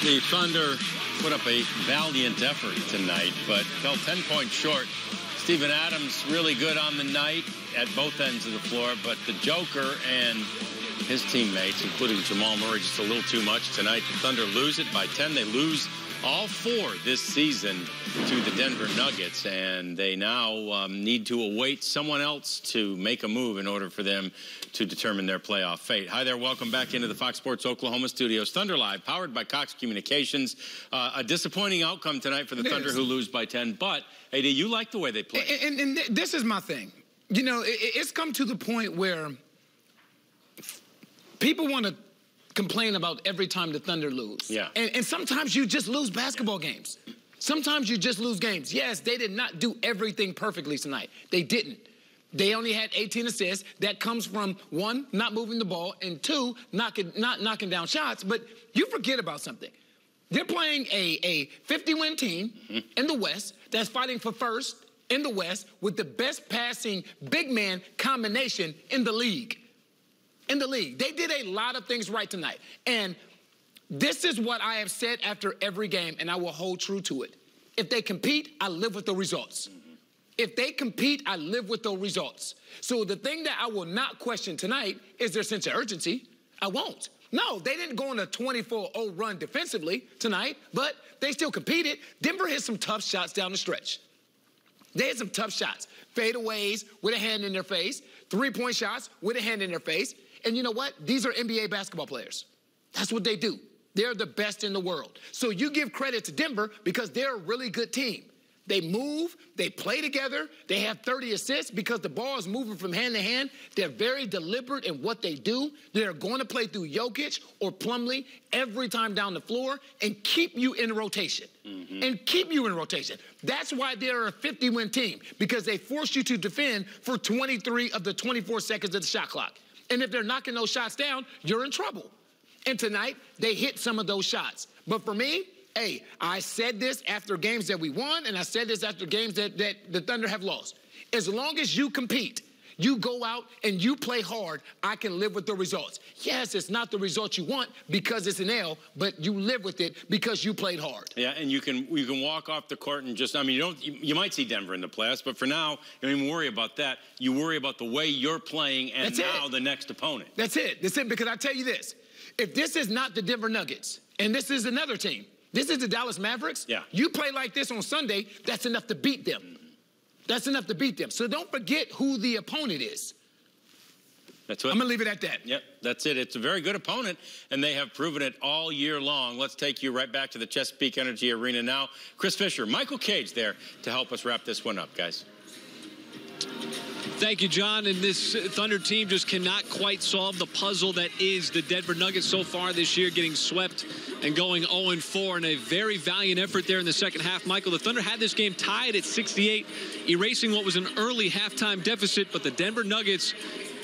The Thunder put up a valiant effort tonight, but fell 10 points short. Steven Adams really good on the night at both ends of the floor, but the Joker and his teammates, including Jamal Murray, just a little too much tonight. The Thunder lose it by 10. They lose all 4 this season to the Denver Nuggets, and they now need to await someone else to make a move in order for them to determine their playoff fate. Hi there, welcome back into the Fox Sports Oklahoma studios. Thunder Live, powered by Cox Communications. A disappointing outcome tonight for the Thunder, who lose by 10, but, AD, you like the way they play. And this is my thing. You know, it's come to the point where people want to complain about every time the Thunder lose. Yeah. And sometimes you just lose basketball games. Sometimes you just lose games. Yes, they did not do everything perfectly tonight. They didn't. They only had 18 assists. That comes from, 1, not moving the ball, and 2, not knocking down shots. But you forget about something. They're playing a 50-win team in the West that's fighting for first in the West with the best passing big man combination in the league. They did a lot of things right tonight. And this is what I have said after every game, and I will hold true to it. If they compete, I live with the results. If they compete, I live with those results. So the thing that I will not question tonight is their sense of urgency. I won't. No, they didn't go on a 24-0 run defensively tonight, but they still competed. Denver hit some tough shots down the stretch. They had some tough shots. Fadeaways with a hand in their face. 3-point shots with a hand in their face. And you know what? These are NBA basketball players. That's what they do. They're the best in the world. So you give credit to Denver because they're a really good team. They move, they play together, they have 30 assists because the ball is moving from hand to hand. They're very deliberate in what they do. They're going to play through Jokic or Plumlee every time down the floor and keep you in rotation. And keep you in rotation. That's why they're a 50-win team, because they force you to defend for 23 of the 24 seconds of the shot clock. And if they're knocking those shots down, you're in trouble. And tonight, they hit some of those shots. But for me, hey, I said this after games that we won, and I said this after games that the Thunder have lost. As long as you compete, you go out and you play hard, I can live with the results. Yes, it's not the result you want because it's an L, but you live with it because you played hard. Yeah, and you can walk off the court and just, I mean, you might see Denver in the playoffs, but for now, you don't even worry about that. You worry about the way you're playing and the next opponent. That's it, because I tell you this. If this is not the Denver Nuggets, and this is another team, this is the Dallas Mavericks. Yeah. You play like this on Sunday, that's enough to beat them. That's enough to beat them. So don't forget who the opponent is. That's what I'm going to leave it at that. Yep, that's it. It's a very good opponent, and they have proven it all year long. Let's take you right back to the Chesapeake Energy Arena now. Chris Fisher, Michael Cage there to help us wrap this one up, guys. Thank you, John. And this Thunder team just cannot quite solve the puzzle that is the Denver Nuggets so far this year, getting swept and going 0-4 in a very valiant effort there in the second half. Michael, the Thunder had this game tied at 68, erasing what was an early halftime deficit, but the Denver Nuggets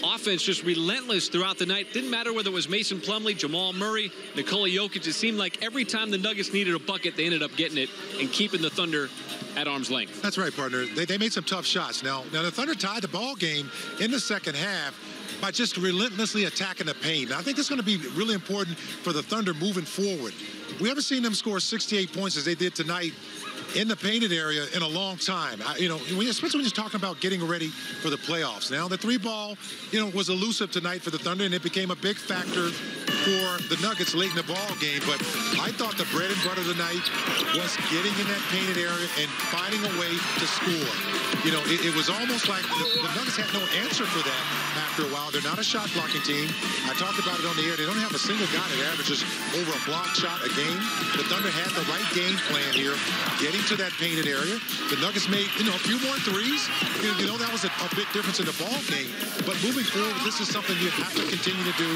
offense just relentless throughout the night. Didn't matter whether it was Mason Plumlee, Jamal Murray, Nikola Jokic. It seemed like every time the Nuggets needed a bucket, they ended up getting it and keeping the Thunder at arm's length. That's right, partner. They made some tough shots. Now the Thunder tied the ball game in the second half by just relentlessly attacking the paint. Now, I think it's going to be really important for the Thunder moving forward. We haven't seen them score 68 points as they did tonight in the painted area in a long time. Especially when you're talking about getting ready for the playoffs. Now, the 3-ball, was elusive tonight for the Thunder, and it became a big factor for the Nuggets late in the ball game. But I thought the bread and butter tonight was getting in that painted area and finding a way to score. It was almost like the Nuggets had no answer for that after a while. They're not a shot blocking team. I talked about it on the air. They don't have a single guy that averages over a block shot a game. The Thunder had the right game plan here, getting to that painted area. The Nuggets made, a few more threes. That was a big difference in the ball game. But moving forward, this is something you have to continue to do,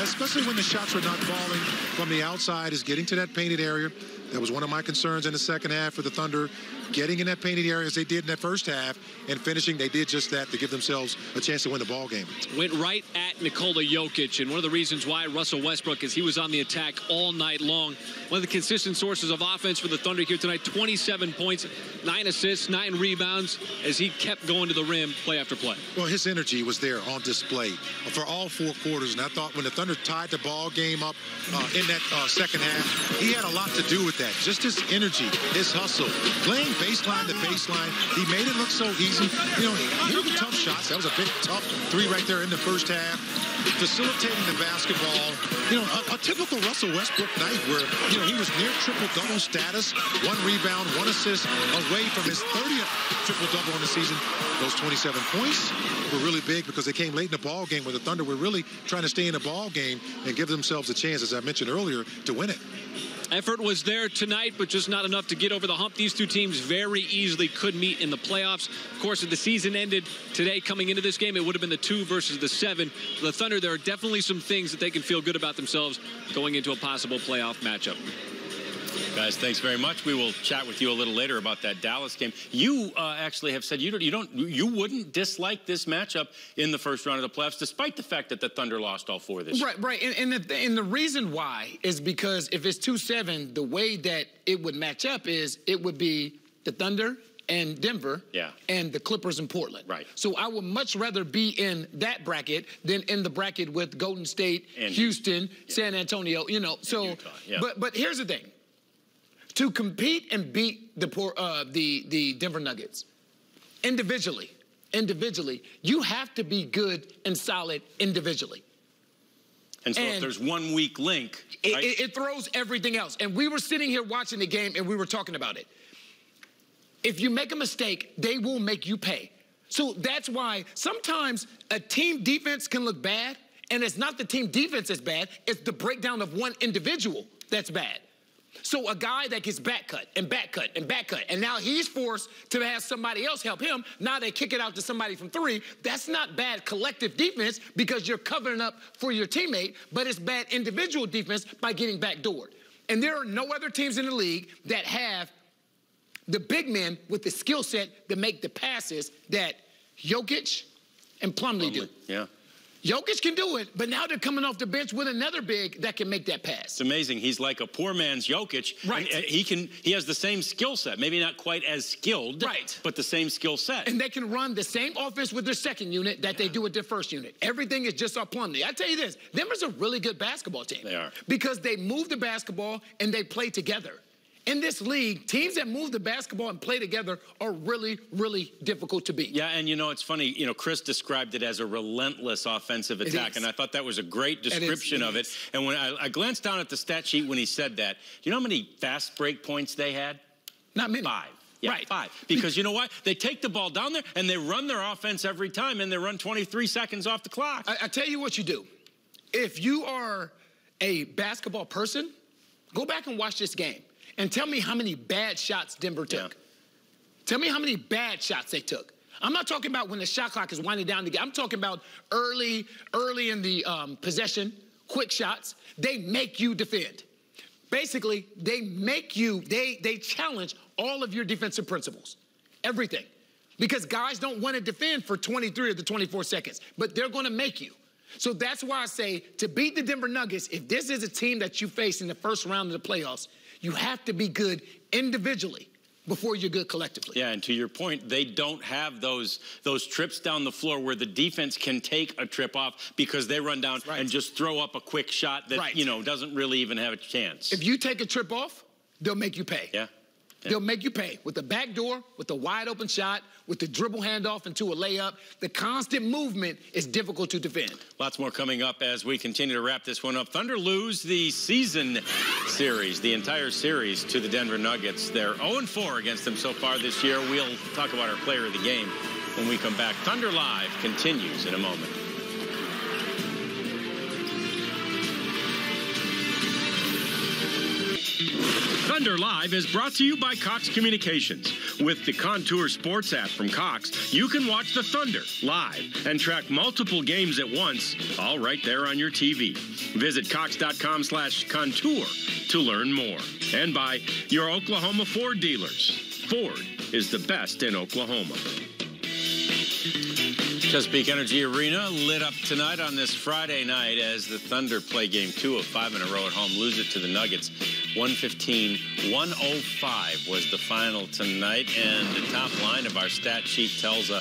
especially when the shots are not falling from the outside, is getting to that painted area. That was one of my concerns in the second half for the Thunder, getting in that painted area as they did in that first half, and finishing. They did just that to give themselves a chance to win the ball game. Went right at Nikola Jokic, and one of the reasons why Russell Westbrook is he was on the attack all night long. One of the consistent sources of offense for the Thunder here tonight, 27 points, 9 assists, 9 rebounds, as he kept going to the rim play after play. Well, his energy was there on display for all 4 quarters, and I thought when the Thunder tied the ball game up in that second half, he had a lot to do with that. Just his energy, his hustle, playing baseline to baseline. He made it look so easy. You know, hitting tough shots. That was a big, tough 3 right there in the first half. Facilitating the basketball. You know, a typical Russell Westbrook night where, you know, he was near triple-double status. 1 rebound, 1 assist away from his 30th triple-double in the season. Those 27 points were really big because they came late in the ball game where the Thunder were really trying to stay in the ball game and give themselves a chance, as I mentioned earlier, to win it. Effort was there tonight, but just not enough to get over the hump. These 2 teams very easily could meet in the playoffs. Of course, if the season ended today coming into this game, it would have been the 2 versus the 7. For the Thunder, there are definitely some things that they can feel good about themselves going into a possible playoff matchup. Guys, thanks very much. We will chat with you a little later about that Dallas game. You actually have said you wouldn't dislike this matchup in the first round of the playoffs, despite the fact that the Thunder lost all 4 this year. Right. And the reason why is because if it's 2-7, the way that it would match up is it would be the Thunder and Denver and the Clippers and Portland. Right. So I would much rather be in that bracket than in the bracket with Golden State, and Houston, San Antonio, you know. So, Utah, but here's the thing. To compete and beat the Denver Nuggets individually, you have to be good and solid individually. And so if there's one weak link, right? it throws everything else. And we were sitting here watching the game and we were talking about it. If you make a mistake, they will make you pay. So that's why sometimes a team defense can look bad, and it's not the team defense that's bad, it's the breakdown of one individual that's bad. So a guy that gets back cut, and now he's forced to have somebody else help him. Now they kick it out to somebody from 3. That's not bad collective defense because you're covering up for your teammate, but it's bad individual defense by getting backdoored. And there are no other teams in the league that have the big men with the skill set to make the passes that Jokic and Plumlee do. Yeah. Jokic can do it, but now they're coming off the bench with another big that can make that pass. It's amazing. He's like a poor man's Jokic. Right. And he has the same skill set. Maybe not quite as skilled, right, but the same skill set. And they can run the same offense with their second unit that they do with their first unit. Everything is just off Plumlee. I tell you this, Denver's a really good basketball team. They are. Because they move the basketball and they play together. In this league, teams that move the basketball and play together are really, really difficult to beat. Yeah, and, you know, it's funny. You know, Chris described it as a relentless offensive attack, and I thought that was a great description of it. And when I glanced down at the stat sheet when he said that, do you know how many fast break points they had? Not many. 5. Yeah, right. 5. Because you know what? They take the ball down there, and they run their offense every time, and they run 23 seconds off the clock. I tell you what you do. If you are a basketball person, go back and watch this game. And tell me how many bad shots Denver took. Yeah. Tell me how many bad shots they took. I'm not talking about when the shot clock is winding down. I'm talking about early in the possession, quick shots. They make you defend. Basically, they make you, they challenge all of your defensive principles, everything. Because guys don't want to defend for 23 or the 24 seconds, but they're going to make you. So that's why I say to beat the Denver Nuggets, if this is a team that you face in the first round of the playoffs, you have to be good individually before you're good collectively. Yeah, and to your point, they don't have those trips down the floor where the defense can take a trip off because they run down and just throw up a quick shot that, you know, doesn't really even have a chance. If you take a trip off, they'll make you pay. Yeah. They'll make you pay with the back door, with the wide open shot, with the dribble handoff into a layup. The constant movement is difficult to defend. Lots more coming up as we continue to wrap this one up. Thunder lose the season series, the entire series, to the Denver Nuggets. They're 0-4 against them so far this year. We'll talk about our player of the game when we come back. Thunder Live continues in a moment. Thunder Live is brought to you by Cox Communications. With the Contour Sports app from Cox, you can watch the Thunder live and track multiple games at once, all right there on your TV. Visit cox.com/contour to learn more. And by your Oklahoma Ford dealers. Ford is the best in Oklahoma. Chesapeake Energy Arena lit up tonight on this Friday night as the Thunder play game 2 of 5 in a row at home, lose it to the Nuggets. 115-105 was the final tonight, and the top line of our stat sheet tells a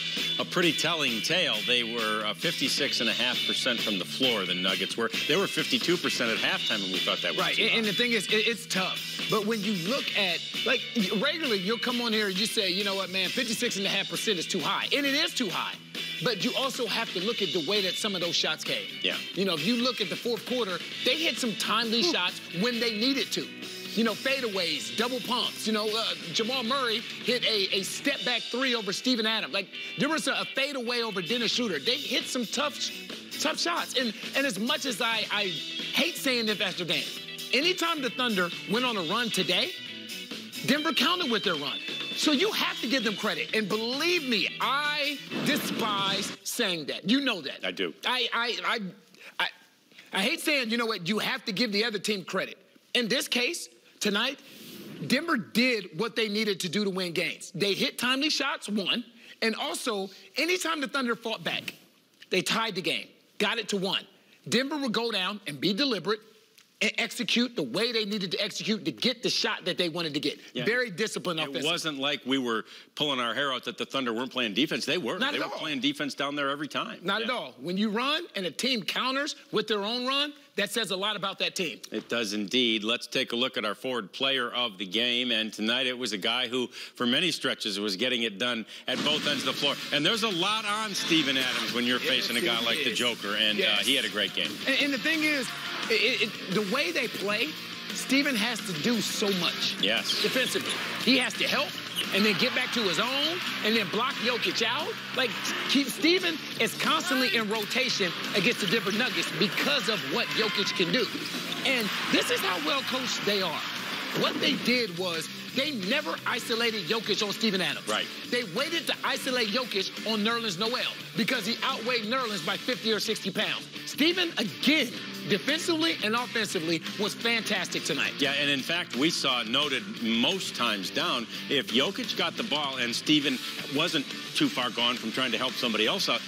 pretty telling tale. They were 56.5% from the floor, the Nuggets were. They were 52% at halftime, and we thought that was right. And the thing is, it's tough. But when you look at, like, regularly, you'll come on here and you say, you know what, man, 56.5% is too high. And it is too high. But you also have to look at the way that some of those shots came. Yeah. You know, if you look at the fourth quarter, they hit some timely shots when they needed to. You know, fadeaways, double pumps. You know, Jamal Murray hit a step-back 3 over Steven Adams. Like, there was a fadeaway over Dennis Schroeder. They hit some tough shots. And as much as I hate saying this after game, anytime the Thunder went on a run today, Denver countered with their run. So you have to give them credit. And believe me, I despise saying that. You know that. I do. I hate saying, you know what, you have to give the other team credit. In this case, tonight, Denver did what they needed to do to win games. They hit timely shots, one, and also, anytime the Thunder fought back, they tied the game, got it to 1. Denver would go down and be deliberate and execute the way they needed to execute to get the shot that they wanted to get. Yeah. Very disciplined offensive. It wasn't like we were pulling our hair out that the Thunder weren't playing defense. They were. Not they at were all. Playing defense down there every time. Not at all. When you run and a team counters with their own run, that says a lot about that team. It does indeed. Let's take a look at our forward player of the game. And tonight it was a guy who, for many stretches, was getting it done at both ends of the floor. And there's a lot on Steven Adams when you're facing a guy like the Joker. And he had a great game. And the thing is, the way they play, Steven has to do so much. Yes. Defensively. He has to help and then get back to his own and then block Jokic out. Like, Steven is constantly in rotation against the Denver Nuggets because of what Jokic can do. And this is how well coached they are. What they did was they never isolated Jokic on Steven Adams. Right. They waited to isolate Jokic on Nerlens Noel because he outweighed Nerlens by 50 or 60 pounds. Steven, again, defensively and offensively, was fantastic tonight. Yeah, and in fact, we saw noted most times down, if Jokic got the ball and Steven wasn't too far gone from trying to help somebody else out,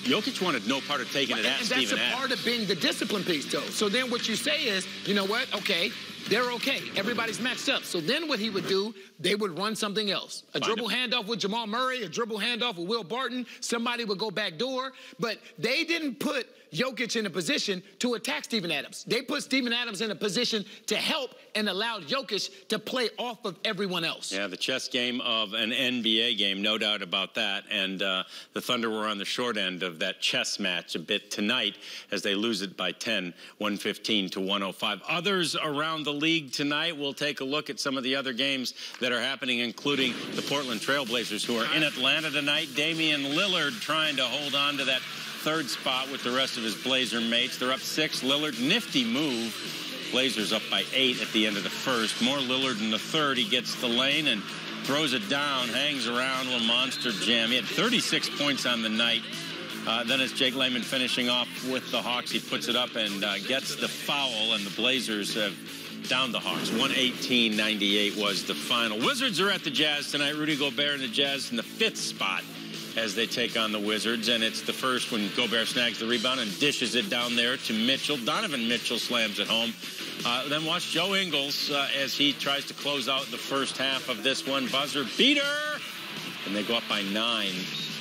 Jokic wanted no part of taking it at Steven Adams. And that's a part of being the discipline piece, though. So then what you say is, you know what, okay, they're okay. Everybody's matched up. So then what he would do, they would run something else. A dribble handoff with Jamal Murray, a dribble handoff with Will Barton. Somebody would go back door. But they didn't put Jokic in a position to attack Steven Adams. They put Steven Adams in a position to help and allowed Jokic to play off of everyone else. Yeah, the chess game of an NBA game, no doubt about that. And the Thunder were on the short end of that chess match a bit tonight as they lose it by 10, 115-105. Others around the league tonight, we'll take a look at some of the other games that are happening, including the Portland Trailblazers, who are in Atlanta tonight. Damian Lillard trying to hold on to that third spot with the rest of his Blazer mates. They're up 6. Lillard, nifty move. Blazers up by 8 at the end of the first. More Lillard in the third. He gets the lane and throws it down, hangs around, a monster jam. He had 36 points on the night. Then as Jake Layman finishing off with the Hawks, he puts it up and gets the foul, and the Blazers have downed the Hawks. 118-98 was the final. Wizards are at the Jazz tonight. Rudy Gobert and the Jazz in the 5th spot as they take on the Wizards, and it's the first when Gobert snags the rebound and dishes it down there to Mitchell. Donovan Mitchell slams it home. Then watch Joe Ingles as he tries to close out the first half of this one. Buzzer beater, and they go up by 9.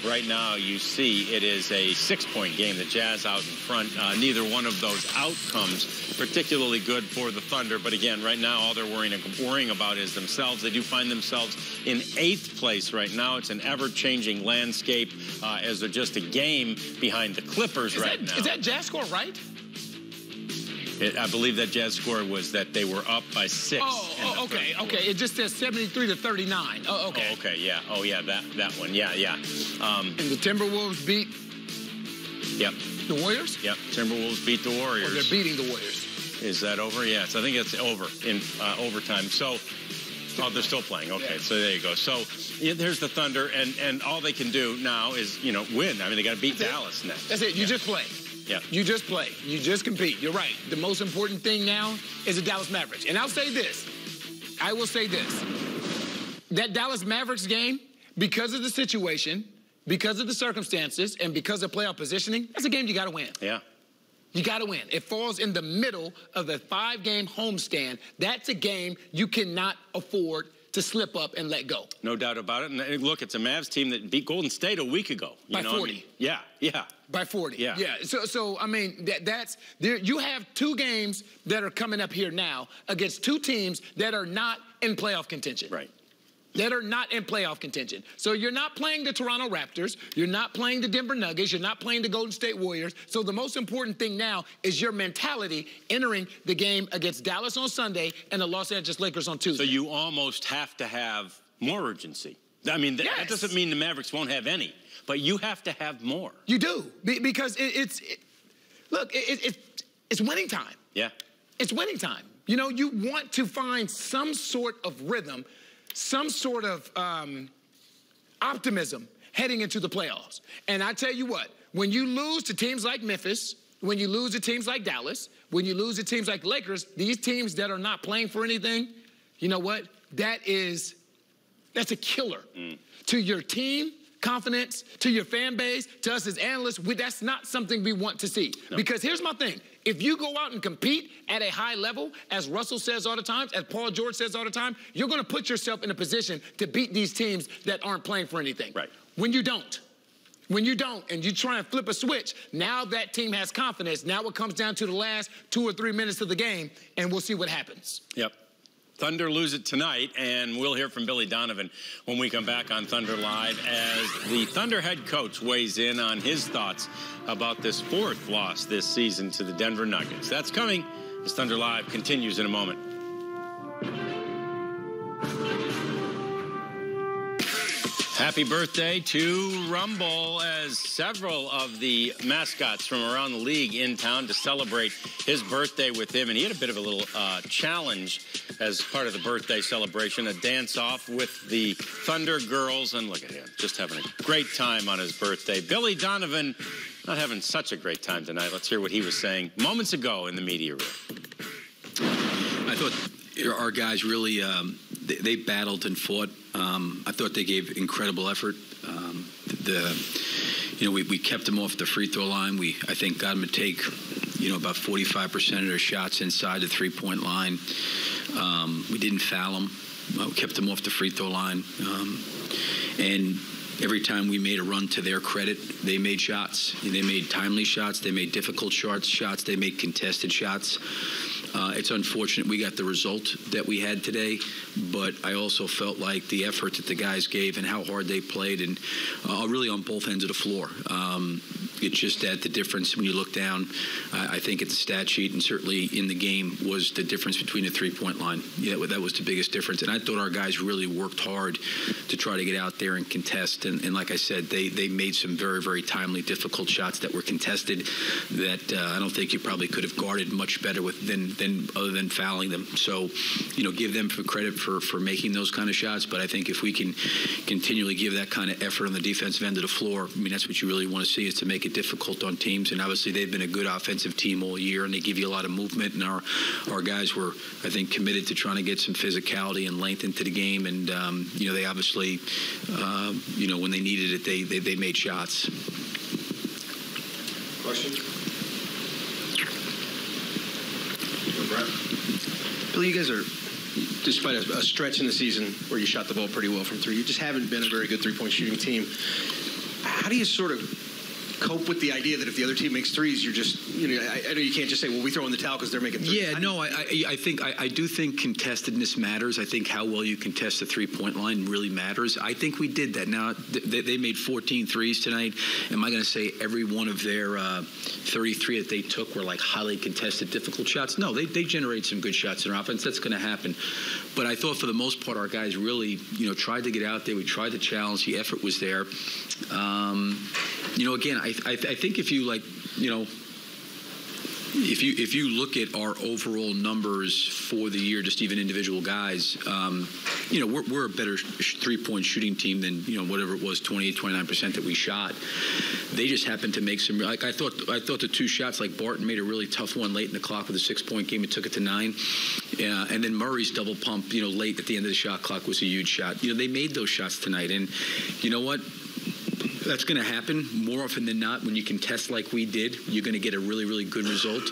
Right now, you see it is a 6-point game. The Jazz out in front. Neither one of those outcomes particularly good for the Thunder. But again, right now, all they're worrying about is themselves. They do find themselves in 8th place right now. It's an ever-changing landscape as they're just a game behind the Clippers now. Is that Jazz score right? I believe that Jazz score was that they were up by 6. Okay. It just says 73-39. Oh, okay. Oh, okay, yeah. Oh, yeah, that one. Yeah. And the Timberwolves beat the Warriors? Yep, Timberwolves beat the Warriors. Or they're beating the Warriors. Is that over? Yes, I think it's over in overtime. So, oh, they're still playing. Okay, so there you go. So there's the Thunder, and all they can do now is, win. I mean, they got to beat Dallas next. That's it. You just play. Yeah. You just play. You just compete. You're right. The most important thing now is the Dallas Mavericks. And I'll say this. I will say this. That Dallas Mavericks game, because of the situation, because of the circumstances, and because of playoff positioning, that's a game you got to win. Yeah. You got to win. It falls in the middle of the 5-game homestand. That's a game you cannot afford to slip up and let go. No doubt about it. And look, it's a Mavs team that beat Golden State a week ago. By 40. I mean, yeah. By 40. Yeah. So I mean, that's there. You have 2 games that are coming up here now against 2 teams that are not in playoff contention. Right. That are not in playoff contention. So you're not playing the Toronto Raptors. You're not playing the Denver Nuggets. You're not playing the Golden State Warriors. So the most important thing now is your mentality entering the game against Dallas on Sunday and the Los Angeles Lakers on Tuesday. So you almost have to have more urgency. I mean, that doesn't mean the Mavericks won't have any, but you have to have more. You do, because it's winning time. Yeah. It's winning time. You want to find some sort of rhythm, some sort of optimism heading into the playoffs. And I tell you what, when you lose to teams like Memphis, when you lose to teams like Dallas, when you lose to teams like Lakers, these teams that are not playing for anything, you know what? That's a killer to your team confidence, to your fan base, to us as analysts. That's not something we want to see. No. Because here's my thing. If you go out and compete at a high level, as Russell says all the time, as Paul George says all the time, you're going to put yourself in a position to beat these teams that aren't playing for anything. Right. When you don't, and you try and flip a switch, now that team has confidence. Now it comes down to the last 2 or 3 minutes of the game, and we'll see what happens. Yep. Thunder lose it tonight, and we'll hear from Billy Donovan when we come back on Thunder Live as the Thunder head coach weighs in on his thoughts about this 4th loss this season to the Denver Nuggets. That's coming as Thunder Live continues in a moment. Happy birthday to Rumble, as several of the mascots from around the league in town to celebrate his birthday with him. And he had a bit of a little challenge as part of the birthday celebration, a dance-off with the Thunder girls. And look at him, just having a great time on his birthday. Billy Donovan not having such a great time tonight. Let's hear what he was saying moments ago in the media room. I thought our guys really, they battled and fought. I thought they gave incredible effort. We kept them off the free throw line. I think got them to take, about 45% of their shots inside the 3-point line. We didn't foul them. We kept them off the free throw line. And every time we made a run, to their credit, they made shots. They made timely shots. They made difficult shots. They made contested shots. It's unfortunate we got the result that we had today, but I also felt like the effort that the guys gave and how hard they played, and really on both ends of the floor. It's just that the difference when you look down, I think at the stat sheet and certainly in the game, was the difference between the 3-point line. Yeah, that was the biggest difference. And I thought our guys really worked hard to try to get out there and contest. And like I said, they made some very, very timely, difficult shots that were contested that I don't think you probably could have guarded much better with than other than fouling them. So, give them credit for making those kind of shots. But I think if we can continually give that kind of effort on the defensive end of the floor, that's what you really want to see, is to make it difficult on teams. And obviously they've been a good offensive team all year, and they give you a lot of movement. And our guys were, I think, committed to trying to get some physicality and length into the game. And they obviously, when they needed it, they made shots. Questions? Billy, you guys are, despite a stretch in the season where you shot the ball pretty well from 3, you just haven't been a very good 3-point shooting team. How do you sort of cope with the idea that if the other team makes 3s, you're just, I know you can't just say, well, we throw in the towel because they're making 3s. Yeah, no, I do think contestedness matters. I think how well you contest the 3-point line really matters. I think we did that. Now, they made 14 threes tonight. Am I going to say every one of their 33 that they took were like highly contested, difficult shots? No, they generate some good shots in our offense. That's going to happen. But I thought for the most part, our guys really, tried to get out there. We tried to challenge. The effort was there. Again, I think if you If you look at our overall numbers for the year, just even individual guys, we're a better three-point shooting team than whatever it was, 28, 29% that we shot. They just happened to make some. Like I thought the two shots, like Barton made a really tough one late in the clock with a 6-point game and took it to 9. And then Murray's double pump, late at the end of the shot clock was a huge shot. They made those shots tonight, and you know what? That's going to happen more often than not when you contest like we did. You're going to get a really, really good result.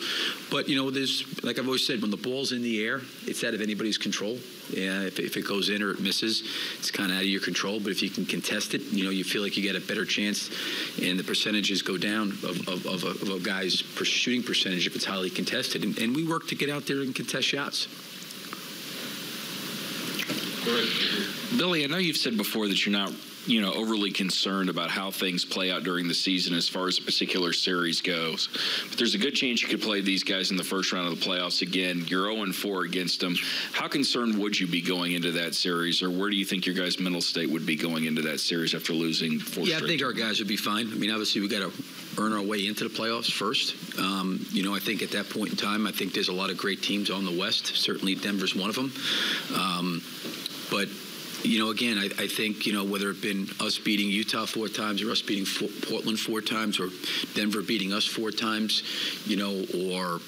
But, there's, like I've always said, when the ball's in the air, it's out of anybody's control. Yeah, if it goes in or it misses, it's kind of out of your control. But if you can contest it, you feel like you get a better chance, and the percentages go down of a guy's shooting percentage if it's highly contested. And we work to get out there and contest shots. Billy, I know you've said before that you're not overly concerned about how things play out during the season as far as a particular series goes. But there's a good chance you could play these guys in the first round of the playoffs again. You're 0-4 against them. How concerned would you be going into that series, or where do you think your guys' mental state would be going into that series after losing 4 straight? I think our guys would be fine. I mean, obviously, we got to earn our way into the playoffs first. I think at that point in time, I think there's a lot of great teams on the West. Certainly, Denver's one of them. But again, I think, whether it been us beating Utah 4 times or us beating Portland 4 times or Denver beating us 4 times, or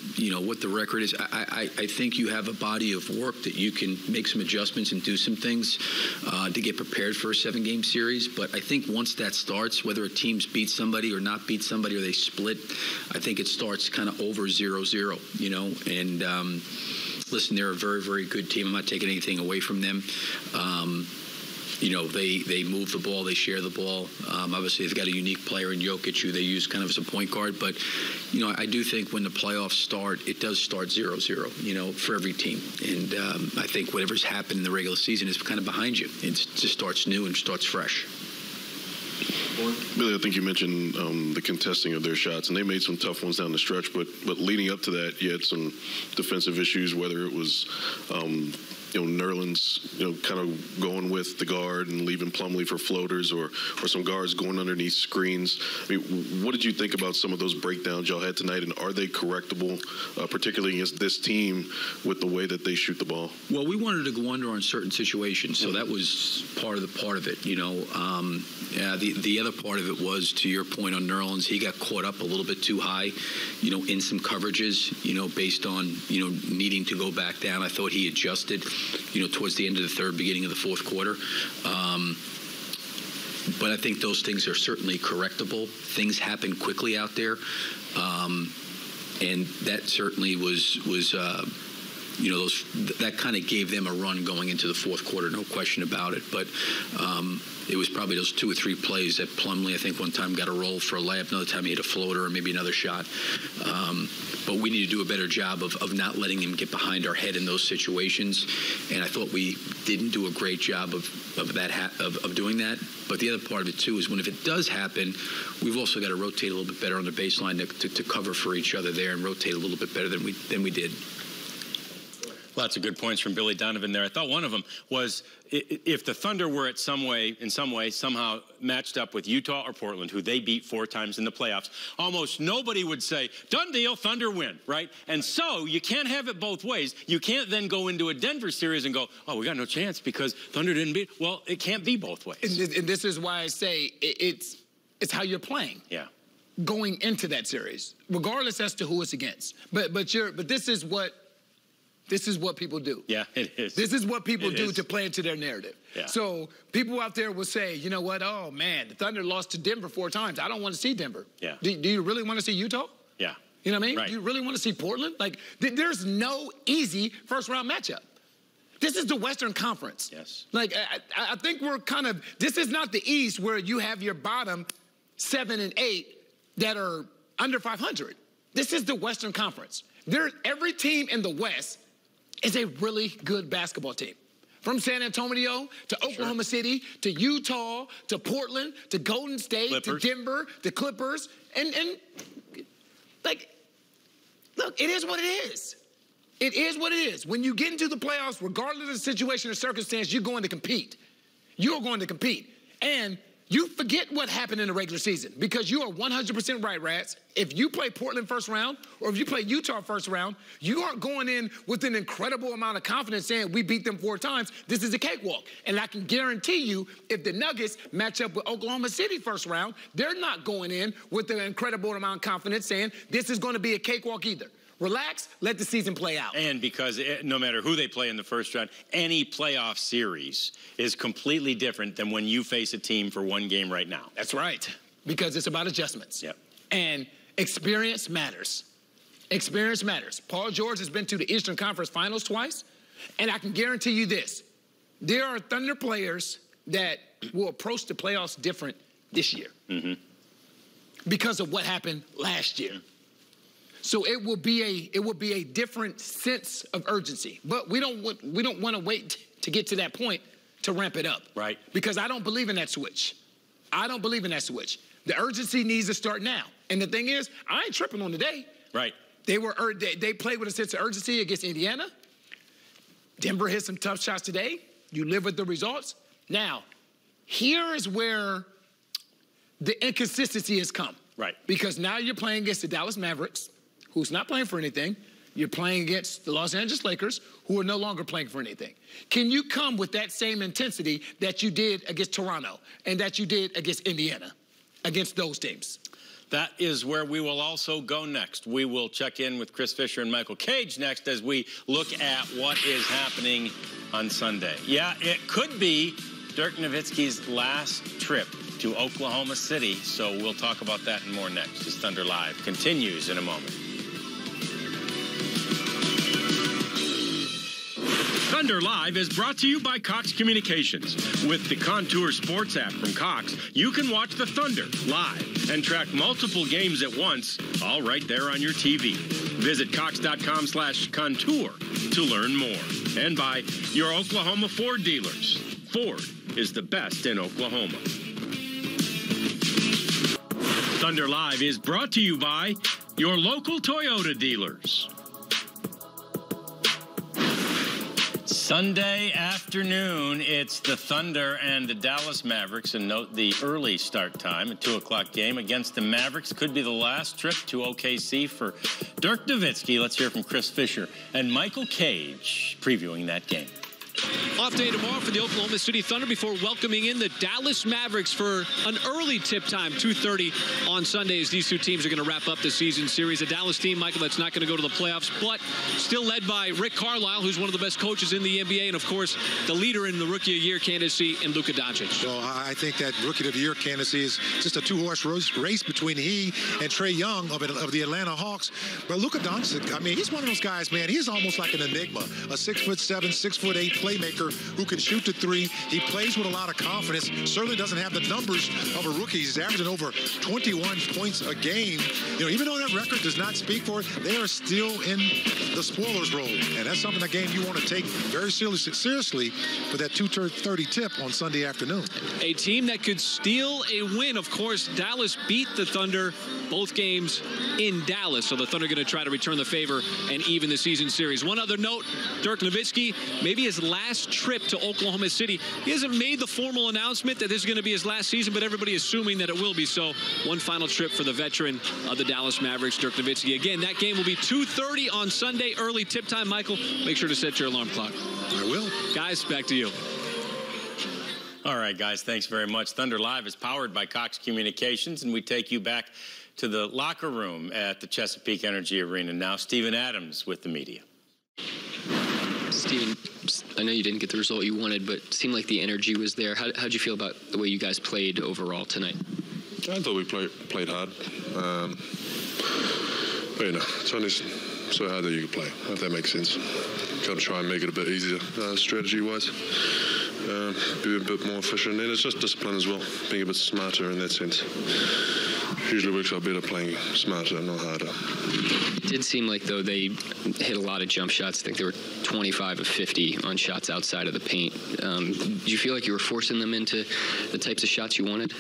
what the record is, I think you have a body of work that you can make some adjustments and do some things to get prepared for a 7-game series. But I think once that starts, whether a team's beat somebody or not beat somebody or they split, I think it starts kind of over 0-0, and listen, they're a very, very good team. I'm not taking anything away from them. They move the ball, they share the ball. Obviously, they've got a unique player in Jokic who they use kind of as a point guard. But, I do think when the playoffs start, it does start 0-0, for every team. And I think whatever's happened in the regular season is kind of behind you. It just starts new and starts fresh. Billy, I think you mentioned the contesting of their shots, and they made some tough ones down the stretch. But leading up to that, you had some defensive issues, whether it was Nerlens, kind of going with the guard and leaving Plumlee for floaters, or some guards going underneath screens. I mean, what did you think about some of those breakdowns y'all had tonight, and are they correctable, particularly against this team with the way that they shoot the ball? Well, we wanted to go under on certain situations, so that was part of it. The other part of it was, to your point on Nerlens, he got caught up a little bit too high, in some coverages, based on, needing to go back down. I thought he adjusted, towards the end of the third, beginning of the fourth quarter. But I think those things are certainly correctable. Things happen quickly out there. And that certainly was that kind of gave them a run going into the fourth quarter, no question about it. But it was probably those 2 or 3 plays that Plumlee, I think, one time got a roll for a layup, another time he hit a floater, or maybe another shot. But we need to do a better job of not letting him get behind our head in those situations. And I thought we didn't do a great job of doing that. But the other part of it, too, is if it does happen, we've also got to rotate a little bit better on the baseline to cover for each other there and rotate a little bit better than we did. Lots of good points from Billy Donovan there. I thought one of them was, if the Thunder were in some way, somehow matched up with Utah or Portland, who they beat 4 times in the playoffs, almost nobody would say, done deal, Thunder win, right? And so you can't have it both ways. You can't then go into a Denver series and go, oh, we got no chance because Thunder didn't beat. Well, it can't be both ways. And this is why I say it's how you're playing. Yeah. Going into that series, regardless as to who it's against. But this is what people do. Yeah, it is. This is what people do to play into their narrative. Yeah. So people out there will say, you know what? Oh, man, the Thunder lost to Denver 4 times. I don't want to see Denver. Yeah. Do you really want to see Utah? Yeah. You know what I mean? Right. Do you really want to see Portland? Like, there's no easy first-round matchup. This is the Western Conference. Yes. Like, I think we're kind of, this is not the East where you have your bottom 7 and 8 that are under 500. This is the Western Conference. Every team in the West is a really good basketball team. From San Antonio to Oklahoma City to Utah to Portland to Golden State to Denver to Clippers. And like, look, it is what it is. It is what it is. When you get into the playoffs, regardless of the situation or circumstance, you're going to compete. You're going to compete. And You forget what happened in the regular season because you are 100% right, Rats. If you play Portland first round or if you play Utah first round, you aren't going in with an incredible amount of confidence saying we beat them 4 times. This is a cakewalk. And I can guarantee you if the Nuggets match up with Oklahoma City first round, they're not going in with an incredible amount of confidence saying this is going to be a cakewalk either. Relax, let the season play out. And because no matter who they play in the first round, any playoff series is completely different than when you face a team for one game right now. That's right, because it's about adjustments. Yep. And experience matters. Experience matters. Paul George has been to the Eastern Conference Finals twice, and I can guarantee you this. There are Thunder players that will approach the playoffs different this year because of what happened last year. So it will be a different sense of urgency. But we don't want to wait to get to that point to ramp it up. Right. Because I don't believe in that switch. I don't believe in that switch. The urgency needs to start now. And the thing is, I ain't tripping on the day. Right. They played with a sense of urgency against Indiana. Denver hit some tough shots today. You live with the results. Now, here is where the inconsistency has come. Right. Because now you're playing against the Dallas Mavericks, who's not playing for anything. You're playing against the Los Angeles Lakers, who are no longer playing for anything. Can you come with that same intensity that you did against Toronto and that you did against Indiana, against those teams? That is where we will also go next. We will check in with Chris Fisher and Michael Cage next as we look at what is happening on Sunday. Yeah, it could be Dirk Nowitzki's last trip to Oklahoma City, so we'll talk about that and more next as Thunder Live continues in a moment. Thunder Live is brought to you by Cox Communications. With the Contour Sports app from Cox, you can watch the Thunder live and track multiple games at once, all right there on your TV. Visit cox.com/contour to learn more. And by your Oklahoma Ford dealers. Ford is the best in Oklahoma. Thunder Live is brought to you by your local Toyota dealers. Sunday afternoon, it's the Thunder and the Dallas Mavericks. And note the early start time, a 2 o'clock game against the Mavericks. Could be the last trip to OKC for Dirk Nowitzki. Let's hear from Chris Fisher and Michael Cage previewing that game. Off day tomorrow for the Oklahoma City Thunder before welcoming in the Dallas Mavericks for an early tip time, 2:30 on Sunday, as these two teams are going to wrap up the season series. A Dallas team, Michael, that's not going to go to the playoffs, but still led by Rick Carlisle, who's one of the best coaches in the NBA, and, of course, the leader in the Rookie of the Year candidacy in Luka Doncic. Well, I think that Rookie of the Year candidacy is just a 2-horse race between he and Trae Young of the Atlanta Hawks. But Luka Doncic, I mean, he's one of those guys, man. He's almost like an enigma, a 6'7", 6'8" playmaker who can shoot the three. He plays with a lot of confidence. Certainly doesn't have the numbers of a rookie. He's averaging over 21 points a game. You know, even though that record does not speak for it, they are still in the spoilers role. And that's something, a game you want to take very seriously for that 2:30 tip on Sunday afternoon. A team that could steal a win. Of course, Dallas beat the Thunder both games in Dallas. So the Thunder going to try to return the favor and even the season series. One other note, Dirk Nowitzki, maybe his last trip to Oklahoma City. He hasn't made the formal announcement that this is going to be his last season, but everybody assuming that it will be so. One final trip for the veteran of the Dallas Mavericks, Dirk Nowitzki. Again, that game will be 2:30 on Sunday, early tip time. Michael, make sure to set your alarm clock. I will. Guys, back to you. All right, guys, thanks very much. Thunder Live is powered by Cox Communications, and we take you back to the locker room at the Chesapeake Energy Arena. Now, Steven Adams with the media. Steven, I know you didn't get the result you wanted, but it seemed like the energy was there. How'd you feel about the way you guys played overall tonight? I thought we played hard. But, you know, it's only so hard that you can play, if that makes sense. Got to try and make it a bit easier strategy-wise. Be a bit more efficient. And it's just discipline as well, being a bit smarter in that sense. Usually works out better playing smarter, not harder. It did seem like, though, they hit a lot of jump shots. I think they were 25 of 50 on shots outside of the paint. Did you feel like you were forcing them into the types of shots you wanted?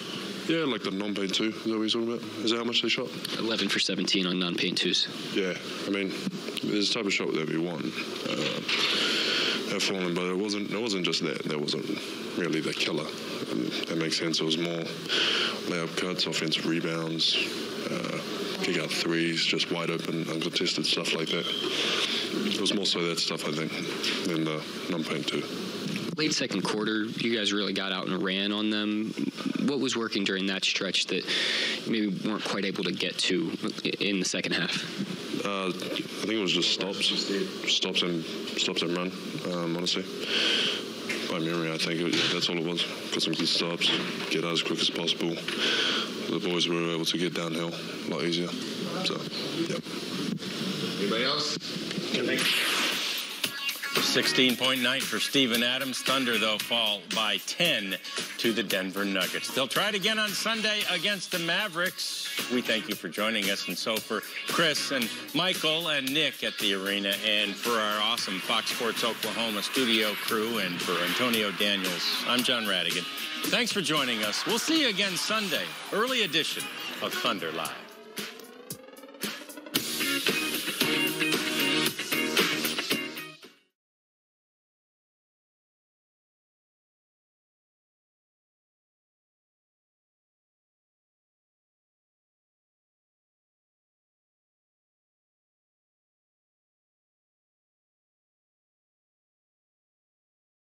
Yeah, like the non-paint two. Is that what you're talking about? Is that how much they shot? 11 for 17 on non-paint twos. Yeah, I mean, there's the type of shot that we want. have fallen, but it wasn't just that. That wasn't really the killer. That makes sense. It was more layup cuts, offensive rebounds, kick out threes, just wide open, uncontested stuff like that. It was more so that stuff, I think, than the non-paint too. Late second quarter, you guys really got out and ran on them. What was working during that stretch that maybe weren't quite able to get to in the second half? I think it was just stops and run, honestly. By memory, I think that's all it was. Got some good stops, get out as quick as possible. The boys were able to get downhill a lot easier. So, yep. Anybody else? 16-point night for Steven Adams. Thunder, though, fall by 10 to the Denver Nuggets. They'll try it again on Sunday against the Mavericks. We thank you for joining us. And so for Chris and Michael and Nick at the arena, and for our awesome Fox Sports Oklahoma studio crew, and for Antonio Daniels, I'm John Rhadigan. Thanks for joining us. We'll see you again Sunday, early edition of Thunder Live.